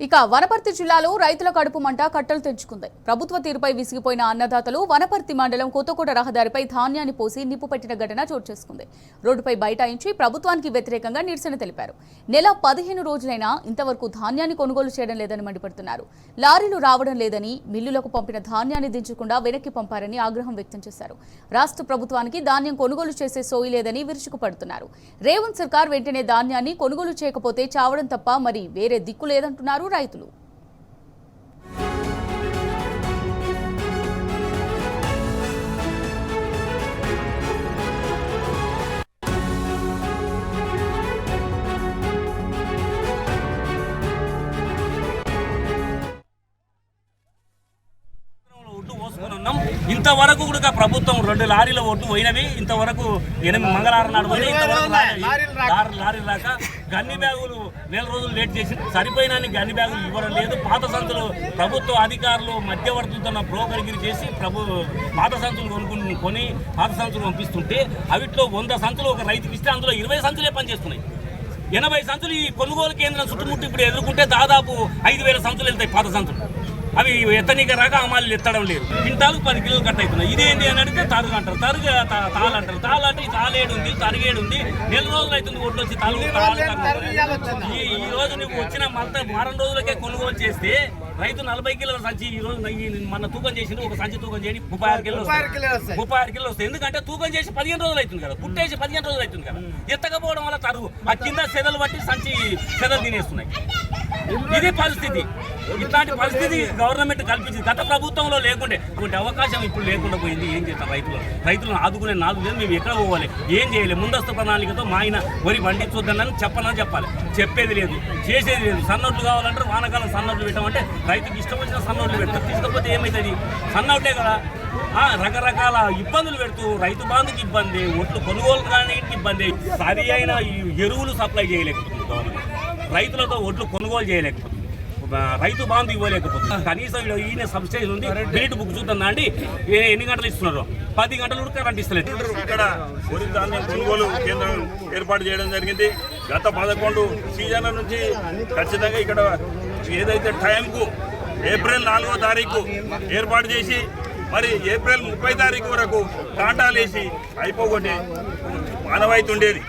ఇక వనపర్తి జిల్లాలో రైతుల కడుపు మంట కట్టలు తెంచుకుంది. ప్రభుత్వ తీరుపై విసిగిపోయిన అన్నదాతలు వనపర్తి మండలం కొత్తకోట రహదారిపై ధాన్యాన్ని పోసి నిప్పు పెట్టిన ఘటన చోటు చేసుకుంది. రోడ్డుపై బైఠాయించి ప్రభుత్వానికి వ్యతిరేకంగా నిరసన తెలిపారు. నెల 15 రోజులైనా ఇంతవరకు ధాన్యాన్ని కొనుగోలు చేయడం లేదని మండిపడుతున్నారు. లారీలు రావడం లేదని, మిల్లులకు పంపిన ధాన్యాన్ని దించకుండా వెనక్కి పంపారని ఆగ్రహం వ్యక్తం చేశారు. రాష్ట్ర ప్రభుత్వానికి ధాన్యం కొనుగోలు చేసే సోయి లేదని విరుచుకుపడుతున్నారు. రేవంత్ సర్కార్ వెంటనే ధాన్యాన్ని కొనుగోలు చేయకపోతే చావడం తప్ప మరి వేరే దిక్కు లేదంటున్నారు రైతులు. ఇంతవరకు కూడా ప్రభుత్వం 2 లారీల ఓట్లు పోయినవి. ఇంతవరకు 8 మంగళవారం నాడు పోయినాయి. ఇంతవరకు లారీ రాక గన్ని బ్యాగులు 4 రోజులు లేట్ చేసి సరిపోయినా గన్ని బ్యాగులు ఇవ్వడం లేదు. పాత సంచులు ప్రభుత్వ అధికారులు మధ్యవర్తులతో బ్రోకర్గిరి చేసి పాత సంచులు కొని పాత సంచులు పంపిస్తుంటే అవిట్లో 100 సంచులు ఒక రైతుకి ఇస్తే అందులో 20 సంచులే పనిచేస్తున్నాయి. 80 సంచులు ఈ కొనుగోలు కేంద్రం చుట్టుముట్టు ఇప్పుడు ఎదుర్కొంటే దాదాపు 5000 సంచులు వెళ్తాయి పాత సంచులు. అవి ఎత్తనీక రాక అమ్మాయిలు ఎత్తడం లేదు. క్వింటాలు 10 కిలోలు కట్ అవుతున్నాయి. ఇదేంటి అని అడిగితే తరుగు అంటారు, తాళు అంటారు. తాళు అంటే ఈ తాళేడు ఉంది, తరిగేడు ఉంది. 4 రోజులు అవుతుంది ఒడ్లు వచ్చి ఈ రోజు నువ్వు వచ్చిన వారం రోజులకే కొనుగోలు చేస్తే రైతు 40 కిలోల సంచి ఈ రోజు మన తూకం చేసింది. ఒక సంచి తూకం చేయండి 36 కిలోలు 36 కిలోలు వస్తాయి. ఎందుకంటే తూకం చేసి 15 రోజులు అవుతుంది కదా, పుట్టేసి 15 రోజులు అవుతుంది కదా. ఎత్తకపోవడం వల్ల తరుగు ఆ కింద సెదలు బట్టి సంచి సెదలు తినేస్తున్నాయి. ఇది పరిస్థితి. ఇట్లాంటి పరిస్థితి గవర్నమెంట్ కల్పించింది. గత ప్రభుత్వంలో లేకుండే ఇటువంటి అవకాశం ఇప్పుడు లేకుండా పోయింది. ఏం చేస్తాం? రైతులను ఆదుకునే 4 నెలలు మేము ఎక్కడ పోవాలి? ఏం చేయలేదు. ముందస్తు ప్రణాళికతో మా ఆయన వరి పండించొద్దని చెప్పాలి. చెప్పేది లేదు, చేసేది లేదు. సన్నోట్లు కావాలంటారు. వానకాలం సన్నోట్లు పెట్టామంటే రైతుకి ఇష్టం వచ్చిన సన్నోట్లు పెడతారు. తీసుకపోతే ఏమవుతుంది? సన్నోట్లే కదా. రకరకాల ఇబ్బందులు పెడుతూ రైతు బాంధుకి ఇబ్బంది, ఒట్లు కొనుగోలు కానీ ఇబ్బంది, సరి అయిన ఎరువులు సప్లై చేయలేకపోతుంది గవర్నమెంట్. రైతులతో ఒట్లు కొనుగోలు చేయలేకపోతుంది, రైతు బాంధు ఇవ్వలేకపోతుంది. కనీసం ఈయన సబ్సిడీ ఉంది. బీట్ బుక్ చూద్దాం అండి, ఎన్ని గంటలు ఇస్తున్నారు? 10 గంటలు కూడా కరెంట్ ఇస్తలేదు. ఇక్కడ వరి ధాన్యం కొనుగోలు కేంద్రం ఏర్పాటు చేయడం జరిగింది. గత 11 సీజన్ల నుంచి ఖచ్చితంగా ఇక్కడ ఏదైతే టైంకు ఏప్రిల్ 4వ తారీఖు ఏర్పాటు చేసి మరి ఏప్రిల్ 30 తారీఖు వరకు కాంటాలు వేసి అయిపోగొట్టే మానవాయితీ ఉండేది.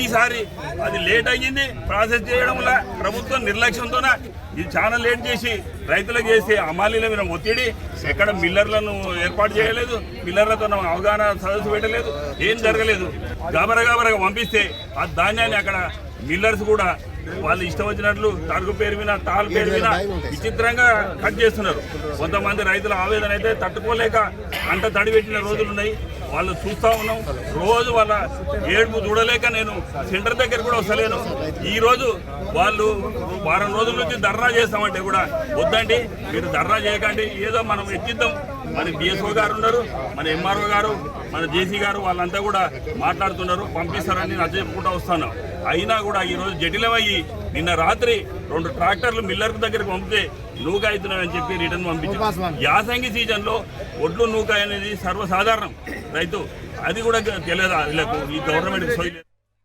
ఈసారి అది లేట్ అయ్యింది. ప్రాసెస్ చేయడం వల్ల ప్రభుత్వం నిర్లక్ష్యంతోన ఇది చాలా లేట్ చేసి రైతులకు చేసి అమాలీల మీద ఒత్తిడి. ఎక్కడ మిల్లర్లను ఏర్పాటు చేయలేదు, మిల్లర్లతో అవగాహన సదస్సు పెట్టలేదు, ఏం జరగలేదు. గాబరగా పంపిస్తే ఆ ధాన్యాన్ని అక్కడ మిల్లర్స్ కూడా వాళ్ళు ఇష్టం వచ్చినట్లు తరుగు పేరు మీద తాళ్ళు పేరు మీద విచిత్రంగా కట్ చేస్తున్నారు. కొంతమంది రైతుల ఆవేదన అయితే తట్టుకోలేక అంట తడిపెట్టిన రోజులు ఉన్నాయి. వాళ్ళు చూస్తూ ఉన్నాం. రోజు వాళ్ళ ఏడుపు చూడలేక నేను సెంటర్ దగ్గర కూడా వస్తలేను. ఈరోజు వాళ్ళు వారం రోజుల నుంచి ధర్నా చేస్తామంటే కూడా వద్దండి, మీరు ధర్నా చేయకండి, ఏదో మనం ఎక్కిద్దాం. మన డిఎస్ఓ గారు ఉన్నారు, మన ఎంఆర్ఓ గారు, మన జేసీ గారు వాళ్ళంతా కూడా మాట్లాడుతున్నారు, పంపిస్తారని నేను చెప్పుకుంటూ వస్తాను. అయినా కూడా ఈరోజు జటిలమయ్యి నిన్న రాత్రి 2 ట్రాక్టర్లు మిల్లర్ దగ్గరికి పంపితే నూక అవుతున్నాయని చెప్పి రిటర్న్ పంపించారు. యాసంగి సీజన్లో ఒడ్లు నూక అనేది సర్వసాధారణం. రైతు అది కూడా తెలియదు వీళ్ళకు, ఈ గవర్నమెంట్ సోయి లేదు.